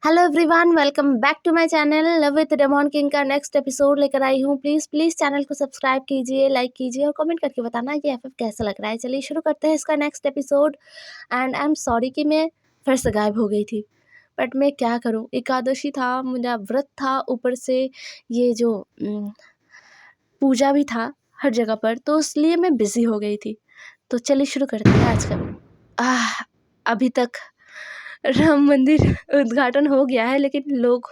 Hello everyone, welcome back to my channel love with demon king का next episode लेकर आई हूँ। Please channel को सब्सक्राइब कीजिए, लाइक कीजिए और कमेंट करके बताना कि एफएफ कैसा लग रहा है। चलिए शुरू करते हैं इसका next episode. And I am sorry कि मैं फिर से गायब हो गई थी, बट मैं क्या करूँ, एकादशी था, मेरा व्रत था, ऊपर से ये जो पूजा भी था हर जगह पर, तो इसलिए मैं बिज़ी हो गई थी। तो चलिए शुरू करते हैं आज का। अभी तक राम मंदिर उद्घाटन हो गया है, लेकिन लोग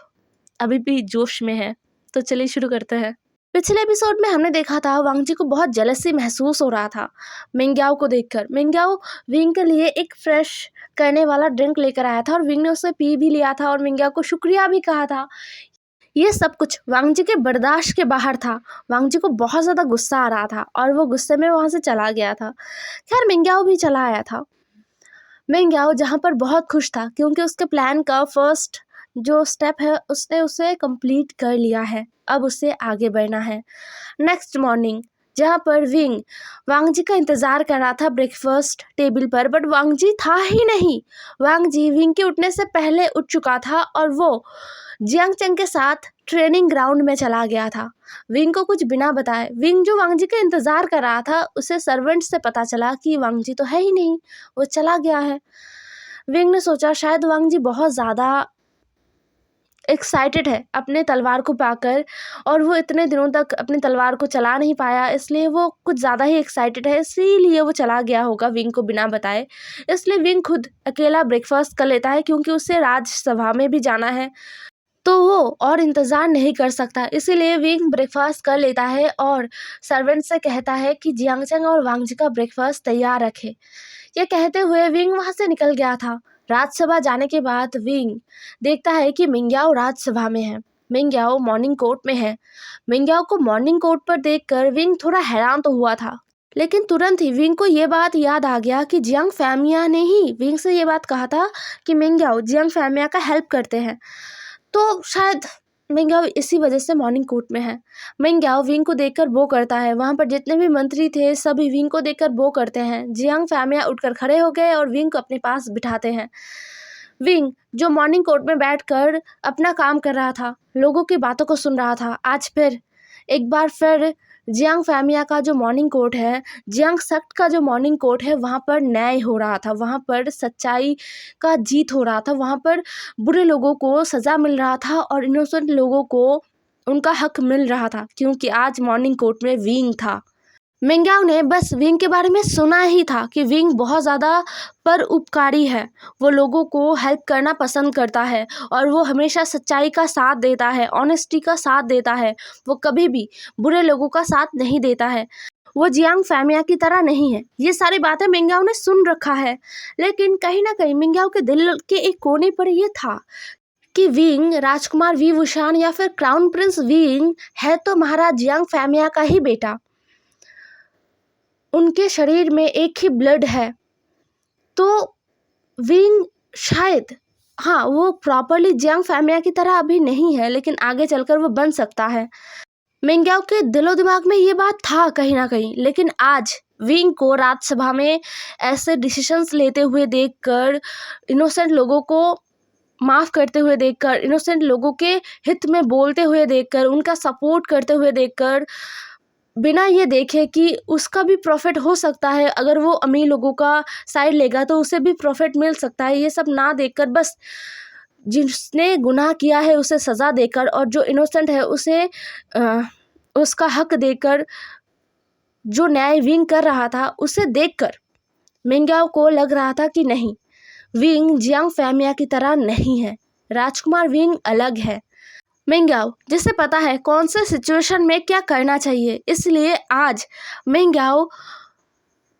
अभी भी जोश में हैं। तो चलिए शुरू करते हैं। पिछले एपिसोड में हमने देखा था वांग जी को बहुत जेलसी महसूस हो रहा था मिंग्याओ को देखकर। मिंग्याओ विंग के लिए एक फ्रेश करने वाला ड्रिंक लेकर आया था और विंग ने उसे पी भी लिया था और मिंग्याओ को शुक्रिया भी कहा था। ये सब कुछ वांग जी के बर्दाश्त के बाहर था। वांग जी को बहुत ज़्यादा गुस्सा आ रहा था और वो गुस्से में वहाँ से चला गया था। खैर मिंग्याओ भी चला आया था। मिंग्याओ जहाँ पर बहुत खुश था क्योंकि उसके प्लान का फर्स्ट जो स्टेप है उसने उसे कंप्लीट कर लिया है। अब उसे आगे बढ़ना है। नेक्स्ट मॉर्निंग जहाँ पर विंग वांग जी का इंतज़ार कर रहा था ब्रेकफास्ट टेबल पर, बट वांग जी था ही नहीं। वांग जी विंग के उठने से पहले उठ चुका था और वो जियांग चंग के साथ ट्रेनिंग ग्राउंड में चला गया था। विंग को कुछ बिना बताए, विंग जो वांग जी का इंतज़ार कर रहा था, उसे सर्वेंट से पता चला कि वांग जी तो है ही नहीं, वो चला गया है। विंग ने सोचा शायद वांग जी बहुत ज़्यादा एक्साइटेड है अपने तलवार को पाकर और वो इतने दिनों तक अपनी तलवार को चला नहीं पाया, इसलिए वो कुछ ज़्यादा ही एक्साइटेड है, इसीलिए वो चला गया होगा विंग को बिना बताए। इसलिए विंग खुद अकेला ब्रेकफास्ट कर लेता है क्योंकि उसे राजसभा में भी जाना है, तो वो और इंतज़ार नहीं कर सकता। इसीलिए विंग ब्रेकफास्ट कर लेता है और सर्वेंट से कहता है कि जियांग चंग और वांग जी का ब्रेकफास्ट तैयार रखे। ये कहते हुए विंग वहाँ से निकल गया था। राजसभा जाने के बाद विंग देखता है कि मिंग्याओ राजसभा में है। मिंग्याओ मॉर्निंग कोट में है। मिंग्याओ को मॉर्निंग कोट पर देखकर विंग थोड़ा हैरान तो हुआ था, लेकिन तुरंत ही विंग को ये बात याद आ गया कि जियांग फैमिया ने ही विंग से ये बात कहा था कि मिंग्याओ जियांग फैमिया का हेल्प करते हैं, तो शायद मिंग्याओ इसी वजह से मॉर्निंग कोर्ट में है। मिंग्याओ विंग को देखकर बो करता है। वहाँ पर जितने भी मंत्री थे सभी विंग को देखकर बो करते हैं। जियांग फैमिया उठकर खड़े हो गए और विंग को अपने पास बिठाते हैं। विंग जो मॉर्निंग कोर्ट में बैठकर अपना काम कर रहा था, लोगों की बातों को सुन रहा था, आज फिर एक बार फिर जियांग फैमिया का जो मॉर्निंग कोर्ट है, जियांग सेक्ट का जो मॉर्निंग कोर्ट है, वहाँ पर न्याय हो रहा था, वहाँ पर सच्चाई का जीत हो रहा था, वहाँ पर बुरे लोगों को सज़ा मिल रहा था और इनोसेंट लोगों को उनका हक मिल रहा था, क्योंकि आज मॉर्निंग कोर्ट में विंग था। मिंग्याओ ने बस विंग के बारे में सुना ही था कि विंग बहुत ज़्यादा परोपकारी है, वो लोगों को हेल्प करना पसंद करता है और वो हमेशा सच्चाई का साथ देता है, ऑनेस्टी का साथ देता है, वो कभी भी बुरे लोगों का साथ नहीं देता है, वो जियांग फैमिया की तरह नहीं है। ये सारी बातें मिंग्याओ ने सुन रखा है, लेकिन कहीं ना कहीं मिंग्याओ के दिल के एक कोने पर ये था कि विंग राजकुमार वी वुशान या फिर क्राउन प्रिंस विंग है तो महाराज जियांग फैमिया का ही बेटा, उनके शरीर में एक ही ब्लड है, तो विंग शायद, हाँ, वो प्रॉपरली जियांग फैमिया की तरह अभी नहीं है, लेकिन आगे चलकर वो बन सकता है। मिंग्याओ के दिलो दिमाग में ये बात था कहीं ना कहीं, लेकिन आज विंग को राज्यसभा में ऐसे डिसीजंस लेते हुए देखकर, इनोसेंट लोगों को माफ़ करते हुए देखकर, इनोसेंट लोगों के हित में बोलते हुए देखकर, उनका सपोर्ट करते हुए देखकर, बिना ये देखे कि उसका भी प्रॉफिट हो सकता है, अगर वो अमीर लोगों का साइड लेगा तो उसे भी प्रॉफिट मिल सकता है, ये सब ना देखकर बस जिसने गुनाह किया है उसे सज़ा देकर और जो इनोसेंट है उसे उसका हक देकर, जो न्याय विंग कर रहा था उसे देखकर मिंग्याओ को लग रहा था कि नहीं, विंग जियांग फैमिया की तरह नहीं है, राजकुमार विंग अलग है। मिंग्याओ जिसे पता है कौन से सिचुएशन में क्या करना चाहिए, इसलिए आज मिंग्याओ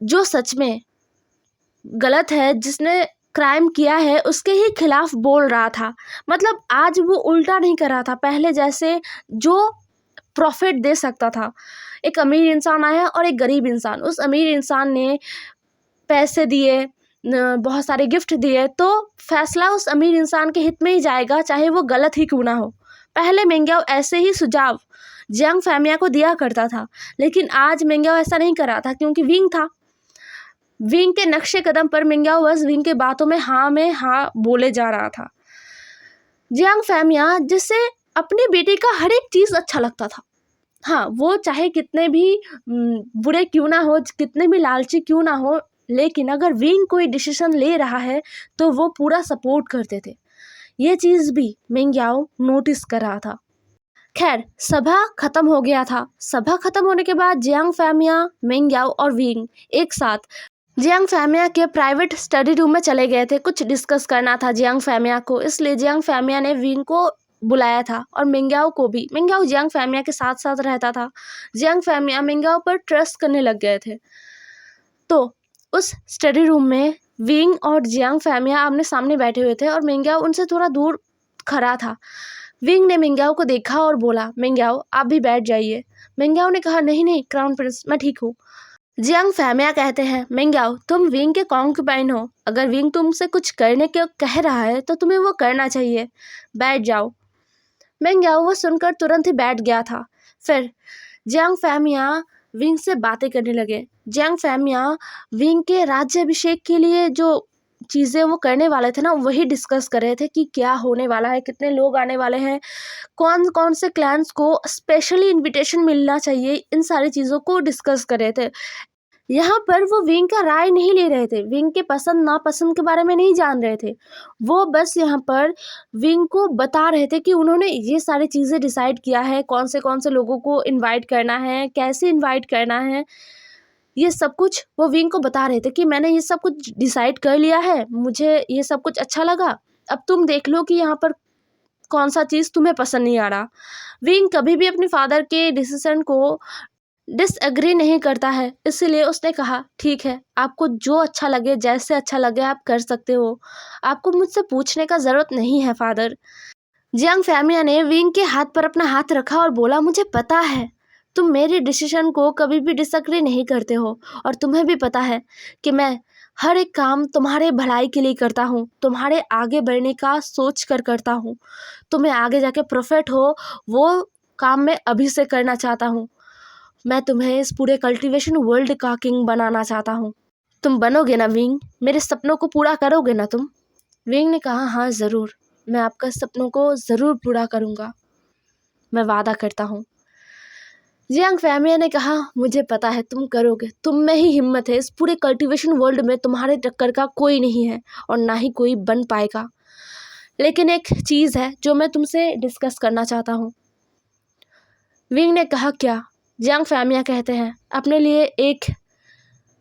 जो सच में गलत है, जिसने क्राइम किया है, उसके ही खिलाफ बोल रहा था। मतलब आज वो उल्टा नहीं कर रहा था, पहले जैसे जो प्रॉफिट दे सकता था। एक अमीर इंसान आया और एक गरीब इंसान, उस अमीर इंसान ने पैसे दिए, बहुत सारे गिफ्ट दिए, तो फैसला उस अमीर इंसान के हित में ही जाएगा, चाहे वो गलत ही क्यों ना हो। पहले मिंग्याओ ऐसे ही सुझाव जियांग फैमिया को दिया करता था, लेकिन आज मिंग्याओ ऐसा नहीं कर रहा था क्योंकि विंग था। विंग के नक्शे कदम पर मिंग्याओ बस विंग के बातों में हाँ बोले जा रहा था। जियांग फैमिया जिससे अपनी बेटी का हर एक चीज़ अच्छा लगता था। हाँ, वो चाहे कितने भी बुरे क्यों ना हो, कितने भी लालची क्यों ना हो, लेकिन अगर विंग कोई डिसीजन ले रहा है तो वो पूरा सपोर्ट करते थे। ये चीज़ भी मिंग याओ नोटिस कर रहा था। खैर, सभा खत्म हो गया था। सभा खत्म होने के बाद जियांग फैमिया, मिंग याओ और विंग एक साथ जियांग फैमिया के प्राइवेट स्टडी रूम में चले गए थे। कुछ डिस्कस करना था जियांग फैमिया को, इसलिए जियांग फैमिया ने विंग को बुलाया था और मिंगयाओ को भी। मिंगयाओ जियांग फैमिया के साथ साथ रहता था। जियांग फैमिया मिंगयाओ पर ट्रस्ट करने लग गए थे। तो उस स्टडी रूम में विंग और जियांग फैमिया आमने सामने बैठे हुए थे और मिंगयाओ उनसे थोड़ा दूर खड़ा था। विंग ने मिंगयाओ को देखा और बोला, मिंगयाओ आप भी बैठ जाइए। मिंगयाओ ने कहा, नहीं नहीं क्राउन प्रिंस, मैं ठीक हूँ। जियांग फैमिया कहते हैं, मिंगयाओ तुम विंग के कॉन्क्यूपाइन हो, अगर विंग तुमसे कुछ करने के कह रहा है तो तुम्हें वो करना चाहिए, बैठ जाओ। मिंगयाओ वो सुनकर तुरंत ही बैठ गया था। फिर जियांग फैमिया विंग से बातें करने लगे। जियांग फैमिया विंग के राज्याभिषेक के लिए जो चीज़ें वो करने वाले थे ना, वही डिस्कस कर रहे थे कि क्या होने वाला है, कितने लोग आने वाले हैं, कौन कौन से क्लैंस को स्पेशली इनविटेशन मिलना चाहिए, इन सारी चीज़ों को डिस्कस कर रहे थे। यहाँ पर वो विंग का राय नहीं ले रहे थे, विंग के पसंद नापसंद के बारे में नहीं जान रहे थे। वो बस यहाँ पर विंग को बता रहे थे कि उन्होंने ये सारी चीज़ें डिसाइड किया है, कौन से लोगों को इनवाइट करना है, कैसे इनवाइट करना है, ये सब कुछ वो विंग को बता रहे थे कि मैंने ये सब कुछ डिसाइड कर लिया है, मुझे ये सब कुछ अच्छा लगा, अब तुम देख लो कि यहाँ पर कौन सा चीज़ तुम्हें पसंद नहीं आ रहा। विंग कभी भी अपने फादर के डिसीजन को डिसएग्री नहीं करता है, इसलिए उसने कहा, ठीक है, आपको जो अच्छा लगे, जैसे अच्छा लगे आप कर सकते हो, आपको मुझसे पूछने का ज़रूरत नहीं है फादर। जियांग फैमिया ने विंग के हाथ पर अपना हाथ रखा और बोला, मुझे पता है तुम मेरे डिसीजन को कभी भी डिसएग्री नहीं करते हो, और तुम्हें भी पता है कि मैं हर एक काम तुम्हारे भलाई के लिए करता हूँ, तुम्हारे आगे बढ़ने का सोच कर करता हूँ, तुम्हें आगे जाके प्रॉफिट हो, वो काम मैं अभी से करना चाहता हूँ। मैं तुम्हें इस पूरे कल्टीवेशन वर्ल्ड का किंग बनाना चाहता हूँ। तुम बनोगे ना विंग, मेरे सपनों को पूरा करोगे ना तुम? विंग ने कहा, हाँ ज़रूर, मैं आपका सपनों को ज़रूर पूरा करूँगा, मैं वादा करता हूँ। जियांग फैमिया ने कहा, मुझे पता है तुम करोगे, तुम में ही हिम्मत है, इस पूरे कल्टीवेशन वर्ल्ड में तुम्हारे टक्कर का कोई नहीं है और ना ही कोई बन पाएगा। लेकिन एक चीज़ है जो मैं तुमसे डिस्कस करना चाहता हूँ। विंग ने कहा, क्या? जियांग फैमिया कहते हैं, अपने लिए एक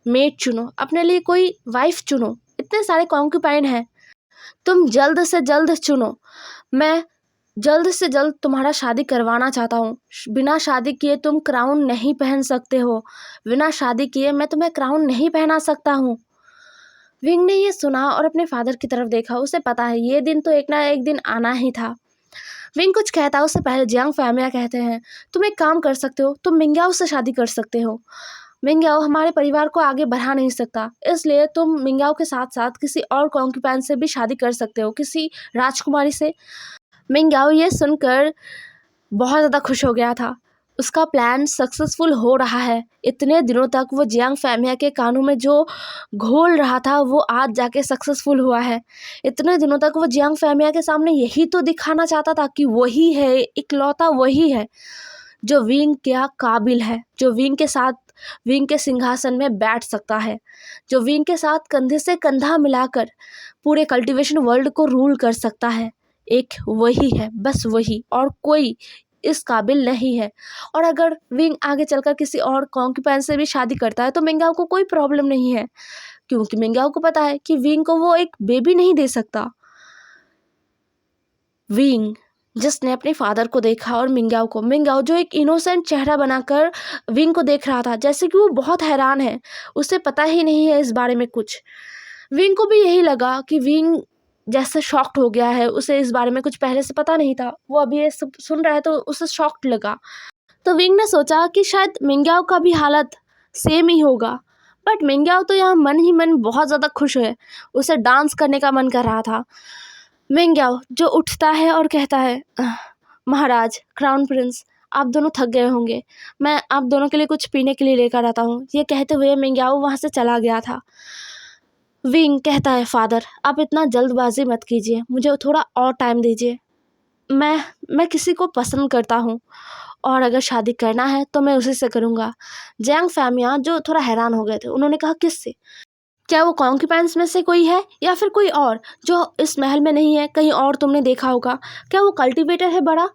मेट चुनो, अपने लिए कोई वाइफ चुनो, इतने सारे कॉन्क्यूपाइन हैं, तुम जल्द से जल्द चुनो, मैं जल्द से जल्द तुम्हारा शादी करवाना चाहता हूँ। बिना शादी किए तुम क्राउन नहीं पहन सकते हो, बिना शादी किए मैं तुम्हें क्राउन नहीं पहना सकता हूँ। विंग ने ये सुना और अपने फादर की तरफ देखा, उसे पता है ये दिन तो एक ना एक दिन आना ही था। विंग कुछ कहता है उससे पहले जियांग फैमिया कहते हैं, तुम एक काम कर सकते हो, तुम मिंगयाओ से शादी कर सकते हो। मिंगयाओ हमारे परिवार को आगे बढ़ा नहीं सकता, इसलिए तुम मिंगयाओ के साथ साथ किसी और कॉन्क्यूपाइन से भी शादी कर सकते हो, किसी राजकुमारी से। मिंगयाओ ये सुनकर बहुत ज़्यादा खुश हो गया था, उसका प्लान सक्सेसफुल हो रहा है। इतने दिनों तक वो जियांग फैमिया के कानों में जो घोल रहा था वो आज जाके सक्सेसफुल हुआ है। इतने दिनों तक वो जियांग फैमिया के सामने यही तो दिखाना चाहता था कि वही है, इकलौता वही है जो विंग के काबिल है, जो विंग के साथ विंग के सिंहासन में बैठ सकता है, जो विंग के साथ कंधे से कंधा मिलाकर पूरे कल्टीवेशन वर्ल्ड को रूल कर सकता है। एक वही है, बस वही, और कोई इस काबिल नहीं है। और अगर विंग आगे चलकर किसी और कॉन्क्यूपाइन से भी शादी करता है तो मिंगयाओ को कोई प्रॉब्लम नहीं है, क्योंकि मिंगयाओ को पता है कि विंग को वो एक बेबी नहीं दे सकता। विंग जिसने अपने फादर को देखा और मिंगयाओ जो एक इनोसेंट चेहरा बनाकर विंग को देख रहा था, जैसे कि वो बहुत हैरान है, उसे पता ही नहीं है इस बारे में कुछ। विंग को भी यही लगा कि विंग जैसे शॉक्ड हो गया है, उसे इस बारे में कुछ पहले से पता नहीं था, वो अभी ये सब सुन रहा है तो उसे शॉक्ड लगा। तो विंग ने सोचा कि शायद मिंगयाओ का भी हालत सेम ही होगा, बट मिंगयाओ तो यहाँ मन ही मन बहुत ज़्यादा खुश है, उसे डांस करने का मन कर रहा था। मिंगयाओ जो उठता है और कहता है, महाराज, क्राउन प्रिंस, आप दोनों थक गए होंगे, मैं आप दोनों के लिए कुछ पीने के लिए लेकर आता हूँ। ये कहते हुए मिंगयाओ वहाँ से चला गया था। विंग कहता है, फादर आप इतना जल्दबाजी मत कीजिए, मुझे थोड़ा और टाइम दीजिए, मैं किसी को पसंद करता हूँ और अगर शादी करना है तो मैं उसी से करूँगा। जियांग फैमिया जो थोड़ा हैरान हो गए थे, उन्होंने कहा किससे? क्या वो कॉन्क्यूपाइंस में से कोई है या फिर कोई और जो इस महल में नहीं है, कहीं और तुमने देखा होगा? क्या वो कल्टीवेटर है बड़ा?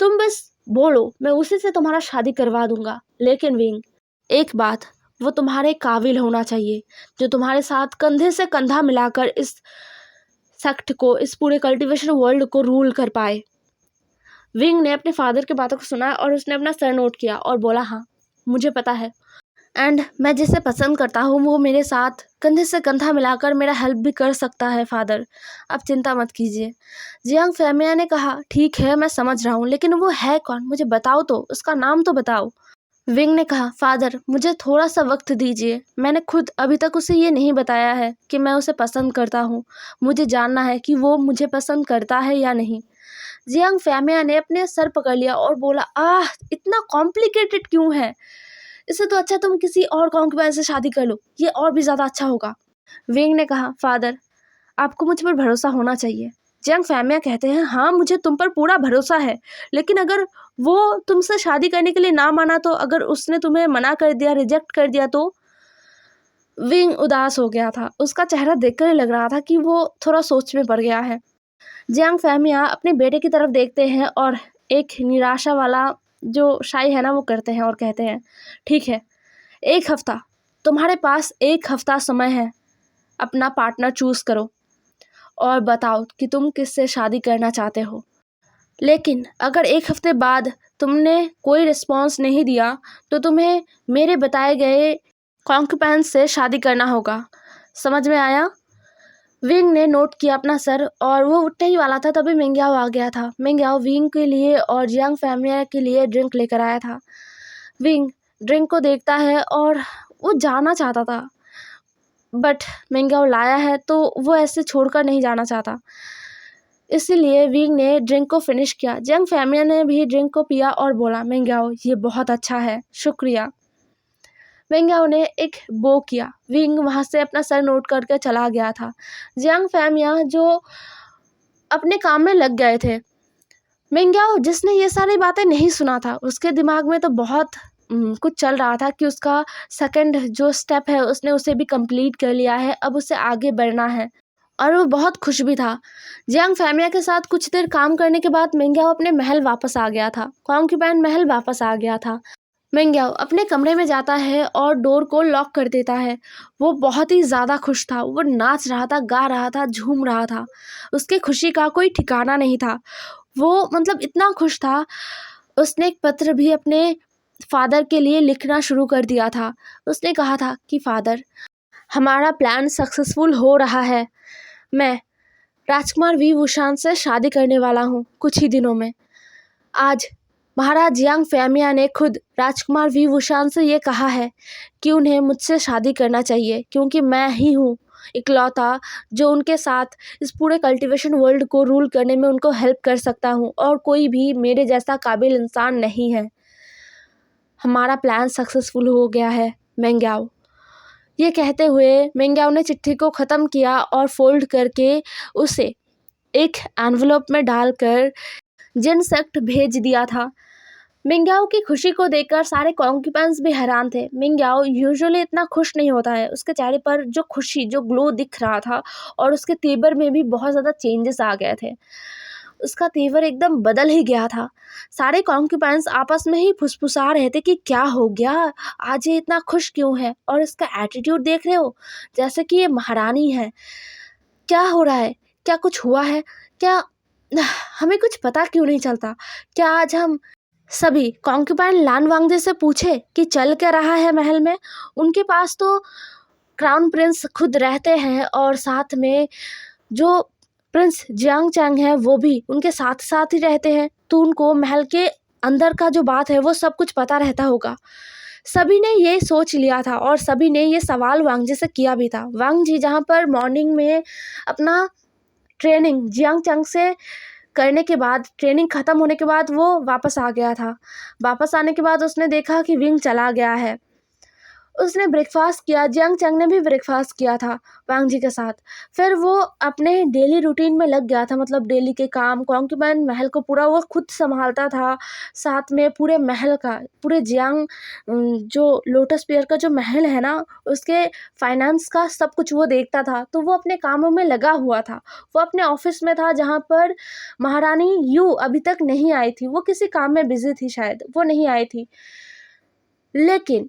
तुम बस बोलो, मैं उसी से तुम्हारा शादी करवा दूंगा। लेकिन विंग, एक बात, वो तुम्हारे काबिल होना चाहिए, जो तुम्हारे साथ कंधे से कंधा मिलाकर इस सेक्ट को, इस पूरे कल्टीवेशन वर्ल्ड को रूल कर पाए। विंग ने अपने फादर की बातों को सुना और उसने अपना सर नोट किया और बोला, हाँ मुझे पता है, एंड मैं जिसे पसंद करता हूँ वो मेरे साथ कंधे से कंधा मिलाकर मेरा हेल्प भी कर सकता है फादर, आप चिंता मत कीजिए। जियांग फैमिया ने कहा, ठीक है मैं समझ रहा हूँ, लेकिन वो है कौन? मुझे बताओ तो, उसका नाम तो बताओ। विंग ने कहा, फादर मुझे थोड़ा सा वक्त दीजिए, मैंने खुद अभी तक उसे ये नहीं बताया है कि मैं उसे पसंद करता हूँ। मुझे जानना है कि वो मुझे पसंद करता है या नहीं। जियांग फैमिया ने अपने सर पकड़ लिया और बोला, आह इतना कॉम्प्लिकेटेड क्यों है? इससे तो अच्छा तुम किसी और कॉन्क्यूबाइन से शादी कर लो, ये और भी ज़्यादा अच्छा होगा। विंग ने कहा, फादर आपको मुझ पर भरोसा होना चाहिए। जियांग फैमिया कहते हैं, हाँ मुझे तुम पर पूरा भरोसा है, लेकिन अगर वो तुमसे शादी करने के लिए ना माना तो? अगर उसने तुम्हें मना कर दिया, रिजेक्ट कर दिया तो? विंग उदास हो गया था, उसका चेहरा देखकर ही लग रहा था कि वो थोड़ा सोच में पड़ गया है। जियांग फैमिया अपने बेटे की तरफ देखते हैं और एक निराशा वाला जो शाई है ना वो करते हैं और कहते हैं, ठीक है 1 हफ्ता, तुम्हारे पास 1 हफ्ता समय है, अपना पार्टनर चूज करो और बताओ कि तुम किससे शादी करना चाहते हो। लेकिन अगर 1 हफ्ते बाद तुमने कोई रिस्पॉन्स नहीं दिया तो तुम्हें मेरे बताए गए कॉन्क्यूपाइन से शादी करना होगा। समझ में आया? विंग ने नोट किया अपना सर और वो उठने ही वाला था, तभी मिंग्याओ आ गया था। मिंग्याओ विंग के लिए और जियांग फैमिया के लिए ड्रिंक लेकर आया था। विंग ड्रिंक को देखता है और वो जाना चाहता था, बट मिंग्याओ लाया है तो वो ऐसे छोड़कर नहीं जाना चाहता, इसीलिए विंग ने ड्रिंक को फिनिश किया। जियांग फैमिया ने भी ड्रिंक को पिया और बोला, मिंग्याओ ये बहुत अच्छा है, शुक्रिया। मिंग्याओ ने एक बो किया। विंग वहाँ से अपना सर नोट करके चला गया था। जियांग फैमिया जो अपने काम में लग गए थे। मिंग्याओ जिसने ये सारी बातें नहीं सुना था, उसके दिमाग में तो बहुत कुछ चल रहा था कि उसका सेकंड जो स्टेप है उसने उसे भी कंप्लीट कर लिया है, अब उसे आगे बढ़ना है और वो बहुत खुश भी था। जियांग फैमिया के साथ कुछ देर काम करने के बाद मिंग्याओ अपने महल वापस आ गया था, कॉन्क्यूपाइन महल वापस आ गया था। मिंग्याओ अपने कमरे में जाता है और डोर को लॉक कर देता है। वो बहुत ही ज़्यादा खुश था, वो नाच रहा था, गा रहा था, झूम रहा था, उसके खुशी का कोई ठिकाना नहीं था। वो मतलब इतना खुश था, उसने एक पत्र भी अपने फादर के लिए लिखना शुरू कर दिया था। उसने कहा था कि फादर, हमारा प्लान सक्सेसफुल हो रहा है, मैं राजकुमार वी वुशान से शादी करने वाला हूँ कुछ ही दिनों में। आज महाराज जियांग फैमिया ने खुद राजकुमार वी वुशान से ये कहा है कि उन्हें मुझसे शादी करना चाहिए, क्योंकि मैं ही हूँ इकलौता जो उनके साथ इस पूरे कल्टीवेशन वर्ल्ड को रूल करने में उनको हेल्प कर सकता हूँ, और कोई भी मेरे जैसा काबिल इंसान नहीं है। हमारा प्लान सक्सेसफुल हो गया है मिंग्याओ। ये कहते हुए मिंग्याओ ने चिट्ठी को ख़त्म किया और फोल्ड करके उसे एक एनवलप में डालकर जिन सेक्ट भेज दिया था। मिंग्याओ की खुशी को देखकर सारे कॉन्क्यूपेंस भी हैरान थे। मिंग्याओ यूजुअली इतना खुश नहीं होता है, उसके चेहरे पर जो खुशी, जो ग्लो दिख रहा था, और उसके तेवर में भी बहुत ज़्यादा चेंजेस आ गए थे। उसका तेवर एकदम बदल ही गया था। सारे कॉन्क्यूपेंस आपस में ही फुसफुसा रहे थे कि क्या हो गया, आज ये इतना खुश क्यों है, और इसका एटीट्यूड देख रहे हो जैसे कि ये महारानी है। क्या हो रहा है? क्या कुछ हुआ है क्या? हमें कुछ पता क्यों नहीं चलता? क्या आज हम सभी कॉन्क्यूपाइन लान वांगजे से पूछे कि चल क्या रहा है महल में? उनके पास तो क्राउन प्रिंस खुद रहते हैं और साथ में जो प्रिंस जियांग चैंग है वो भी उनके साथ साथ ही रहते हैं, तो उनको महल के अंदर का जो बात है वो सब कुछ पता रहता होगा। सभी ने ये सोच लिया था और सभी ने ये सवाल वांगजी से किया भी था। वांगजी जहाँ पर मॉर्निंग में अपना ट्रेनिंग जियांग चैंग से करने के बाद, ट्रेनिंग ख़त्म होने के बाद वो वापस आ गया था। वापस आने के बाद उसने देखा कि विंग चला गया है। उसने ब्रेकफास्ट किया, जियांग चंग ने भी ब्रेकफास्ट किया था वांग जी के साथ। फिर वो अपने डेली रूटीन में लग गया था, मतलब डेली के काम। कॉन्क्यूबाइन महल को पूरा वो खुद संभालता था, साथ में पूरे महल का, पूरे जियांग जो लोटस पेयर का जो महल है ना, उसके फाइनेंस का सब कुछ वो देखता था। तो वो अपने कामों में लगा हुआ था। वो अपने ऑफिस में था जहाँ पर महारानी यू अभी तक नहीं आई थी। वो किसी काम में बिजी थी, शायद वो नहीं आई थी। लेकिन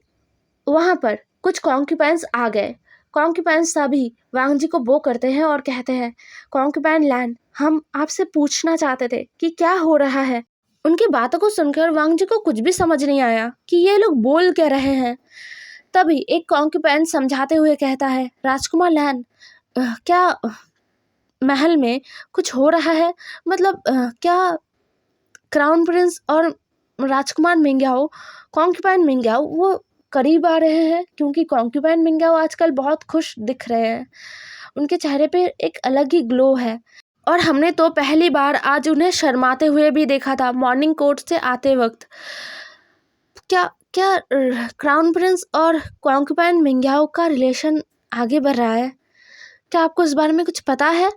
वहाँ पर कुछ कॉन्क्यूपाइंस आ गए। कॉन्क्यूपाइंस सभी वांग जी को वो करते हैं और कहते हैं, कॉन्क्यूपाइन लैंड, हम आपसे पूछना चाहते थे कि क्या हो रहा है। उनकी बातों को सुनकर वांग जी को कुछ भी समझ नहीं आया कि ये लोग बोल क्या रहे हैं। तभी एक कॉन्क्यूपाइन समझाते हुए कहता है, राजकुमार लैंड, क्या महल में कुछ हो रहा है? मतलब क्या क्राउन प्रिंस और राजकुमार मिंग्याओ, कॉन्क्यूपाइन मिंग्याओ, वो करीब आ रहे हैं? क्योंकि कॉन्क्यूपाइन मिंग्याओ आजकल बहुत खुश दिख रहे हैं। उनके चेहरे पे एक अलग ही ग्लो है। और हमने तो पहली बार आज उन्हें शर्माते हुए भी देखा था मॉर्निंग कोर्ट से आते वक्त। क्या क्या क्राउन प्रिंस और कॉन्क्यूपाइन मिंग्याओ का रिलेशन आगे बढ़ रहा है? क्या आपको इस बारे में कुछ पता है?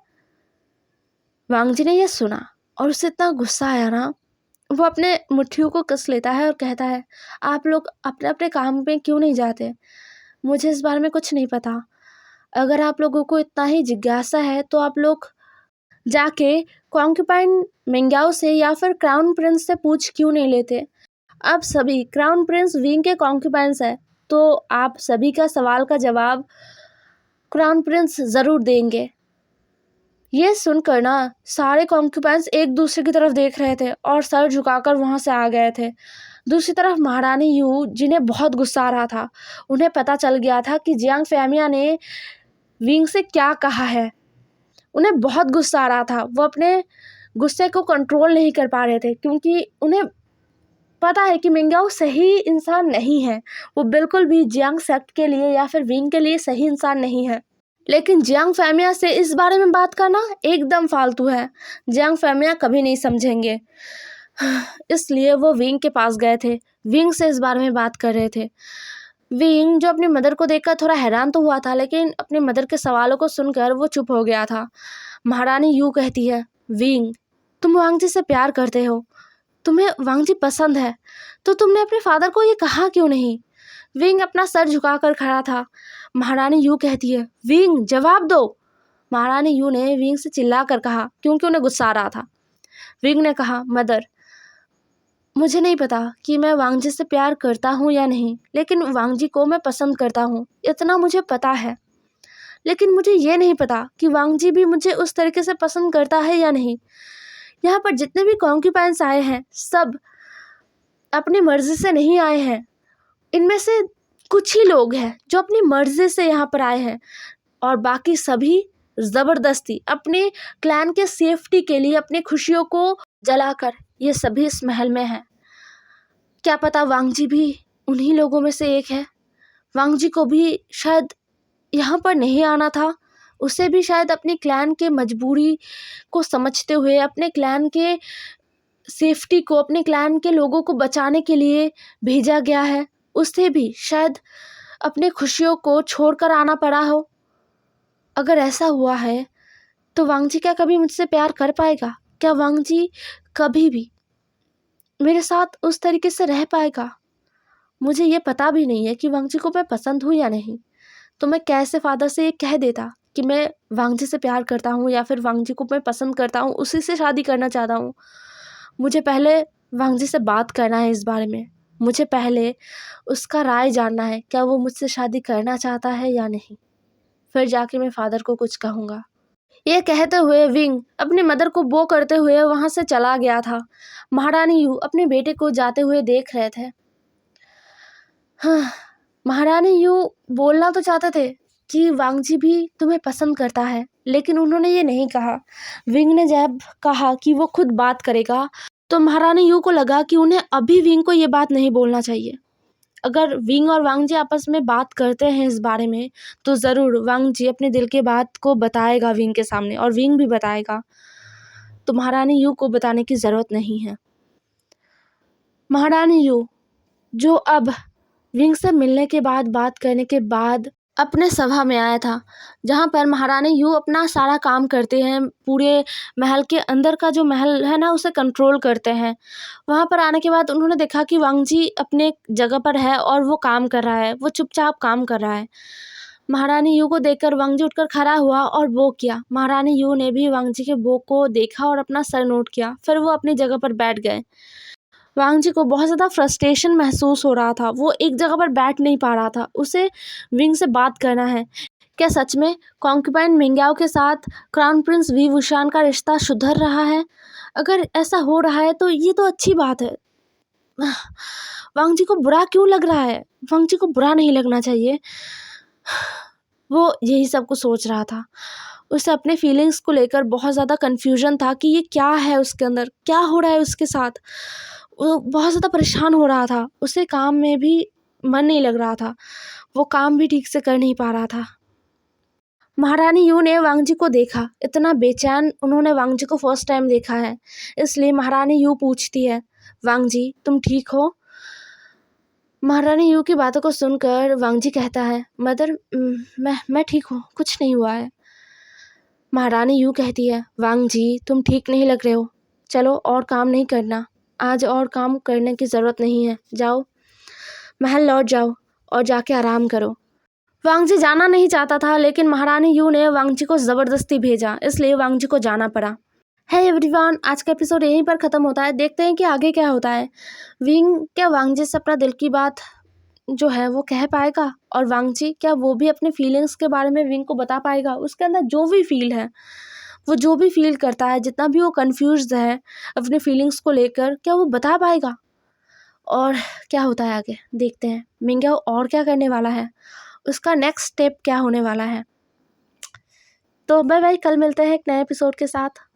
वांग जी ने यह सुना और उसे इतना गुस्सा आया ना, वो अपने मुट्ठियों को कस लेता है और कहता है, आप लोग अपने अपने काम में क्यों नहीं जाते? मुझे इस बारे में कुछ नहीं पता। अगर आप लोगों को इतना ही जिज्ञासा है तो आप लोग जाके कॉन्क्यूपाइन मिंग्याओ से या फिर क्राउन प्रिंस से पूछ क्यों नहीं लेते? अब सभी क्राउन प्रिंस विंग के कॉन्क्यूपाइंस है, तो आप सभी का सवाल का जवाब क्राउन प्रिंस ज़रूर देंगे। ये सुनकर ना सारे कॉन्क्यूपाइंस एक दूसरे की तरफ देख रहे थे और सर झुकाकर वहाँ से आ गए थे। दूसरी तरफ महारानी यू, जिन्हें बहुत गुस्सा आ रहा था, उन्हें पता चल गया था कि जियांग फैमिया ने विंग से क्या कहा है। उन्हें बहुत गुस्सा आ रहा था। वो अपने गुस्से को कंट्रोल नहीं कर पा रहे थे, क्योंकि उन्हें पता है कि मिंग्याओ सही इंसान नहीं है। वो बिल्कुल भी जियांग सेक्ट के लिए या फिर विंग के लिए सही इंसान नहीं है। लेकिन जियांग फैमिया से इस बारे में बात करना एकदम फालतू है। जियांग फैमिया कभी नहीं समझेंगे। इसलिए वो विंग के पास गए थे, विंग से इस बारे में बात कर रहे थे। विंग, जो अपनी मदर को देखकर थोड़ा हैरान तो हुआ था, लेकिन अपनी मदर के सवालों को सुनकर वो चुप हो गया था। महारानी यू कहती है, विंग, तुम वांग जी से प्यार करते हो, तुम्हें वांग जी पसंद है, तो तुमने अपने फादर को ये कहा क्यों नहीं? विंग अपना सर झुकाकर खड़ा था। महारानी यू कहती है, विंग, जवाब दो। महारानी यू ने विंग से चिल्लाकर कहा, क्योंकि उन्हें गुस्सा आ रहा था। विंग ने कहा, मदर, मुझे नहीं पता कि मैं वांग जी से प्यार करता हूँ या नहीं, लेकिन वांग जी को मैं पसंद करता हूँ, इतना मुझे पता है। लेकिन मुझे ये नहीं पता कि वांग जी भी मुझे उस तरीके से पसंद करता है या नहीं। यहाँ पर जितने भी कॉन्क्यूपाइंस आए हैं, सब अपनी मर्जी से नहीं आए हैं। इनमें से कुछ ही लोग हैं जो अपनी मर्जी से यहाँ पर आए हैं, और बाकी सभी ज़बरदस्ती अपने क्लैन के सेफ्टी के लिए अपनी खुशियों को जलाकर ये सभी इस महल में हैं। क्या पता वांग जी भी उन्हीं लोगों में से एक है। वांग जी को भी शायद यहाँ पर नहीं आना था। उसे भी शायद अपनी क्लैन के मजबूरी को समझते हुए, अपने क्लैन के सेफ्टी को, अपने क्लैन के लोगों को बचाने के लिए भेजा गया है। उसे भी शायद अपनी खुशियों को छोड़कर आना पड़ा हो। अगर ऐसा हुआ है तो वांग जी क्या कभी मुझसे प्यार कर पाएगा? क्या वांग जी कभी भी मेरे साथ उस तरीके से रह पाएगा? मुझे ये पता भी नहीं है कि वांग जी को मैं पसंद हूँ या नहीं। तो मैं कैसे फादर से ये कह देता कि मैं वांग जी से प्यार करता हूँ या फिर वांग जी को मैं पसंद करता हूँ, उसी से शादी करना चाहता हूँ। मुझे पहले वांग जी से बात करना है इस बारे में। मुझे पहले उसका राय जानना है, क्या वो मुझसे शादी करना चाहता है या नहीं। फिर जाके मैं फादर को कुछ कहूँगा। ये कहते हुए विंग अपनी मदर को बो करते हुए वहाँ से चला गया था। महारानी यू अपने बेटे को जाते हुए देख रहे थे। हाँ, महारानी यू बोलना तो चाहते थे कि वांग जी भी तुम्हें पसंद करता है, लेकिन उन्होंने ये नहीं कहा। विंग ने जब कहा कि वो खुद बात करेगा, तो महारानी यू को लगा कि उन्हें अभी विंग को ये बात नहीं बोलना चाहिए। अगर विंग और वांग जी आपस में बात करते हैं इस बारे में, तो ज़रूर वांग जी अपने दिल के बात को बताएगा विंग के सामने, और विंग भी बताएगा। तो महारानी यू को बताने की ज़रूरत नहीं है। महारानी यू, जो अब विंग से मिलने के बाद बात करने के बाद अपने सभा में आया था, जहाँ पर महारानी यू अपना सारा काम करते हैं, पूरे महल के अंदर का जो महल है ना उसे कंट्रोल करते हैं। वहाँ पर आने के बाद उन्होंने देखा कि वांग जी अपने जगह पर है और वो काम कर रहा है, वो चुपचाप काम कर रहा है। महारानी यू को देखकर वांग जी उठकर खड़ा हुआ और वो किया। महारानी यू ने भी वांग जी के वो को देखा और अपना सर नोट किया, फिर वो अपनी जगह पर बैठ गए। वांग जी को बहुत ज़्यादा फ्रस्ट्रेशन महसूस हो रहा था, वो एक जगह पर बैठ नहीं पा रहा था, उसे विंग से बात करना है। क्या सच में कॉन्क्यूपाइन मिंग्याओ के साथ क्राउन प्रिंस वी वुशान का रिश्ता सुधर रहा है? अगर ऐसा हो रहा है तो ये तो अच्छी बात है। वांग जी को बुरा क्यों लग रहा है? वांग जी को बुरा नहीं लगना चाहिए। वो यही सब कुछ सोच रहा था। उसे अपने फीलिंग्स को लेकर बहुत ज़्यादा कन्फ्यूजन था कि ये क्या है उसके अंदर, क्या हो रहा है उसके साथ। वो बहुत ज़्यादा परेशान हो रहा था, उसे काम में भी मन नहीं लग रहा था, वो काम भी ठीक से कर नहीं पा रहा था। महारानी यू ने वांग जी को देखा, इतना बेचैन उन्होंने वांग जी को फर्स्ट टाइम देखा है, इसलिए महारानी यू पूछती है, वांग जी तुम ठीक हो? महारानी यू की बातों को सुनकर वांग जी कहता है, मदर मैं ठीक हूँ, कुछ नहीं हुआ है। महारानी यू कहती है, वांग जी तुम ठीक नहीं लग रहे हो, चलो और काम नहीं करना, आज और काम करने की ज़रूरत नहीं है, जाओ महल लौट जाओ और जाके आराम करो। वांग जी जाना नहीं चाहता था, लेकिन महारानी यू ने वांग जी को ज़बरदस्ती भेजा, इसलिए वांग जी को जाना पड़ा। है एवरीवन, आज का एपिसोड यहीं पर ख़त्म होता है। देखते हैं कि आगे क्या होता है। विंग क्या वांग जी से अपना दिल की बात जो है वो कह पाएगा, और वांग जी क्या वो भी अपने फीलिंग्स के बारे में विंग को बता पाएगा? उसके अंदर जो भी फील है, वो जो भी फील करता है, जितना भी वो कंफ्यूज्ड है अपने फीलिंग्स को लेकर, क्या वो बता पाएगा? और क्या होता है आगे देखते हैं। मिंग्याओ और क्या करने वाला है, उसका नेक्स्ट स्टेप क्या होने वाला है। तो बाय बाय, कल मिलते हैं एक नए एपिसोड के साथ।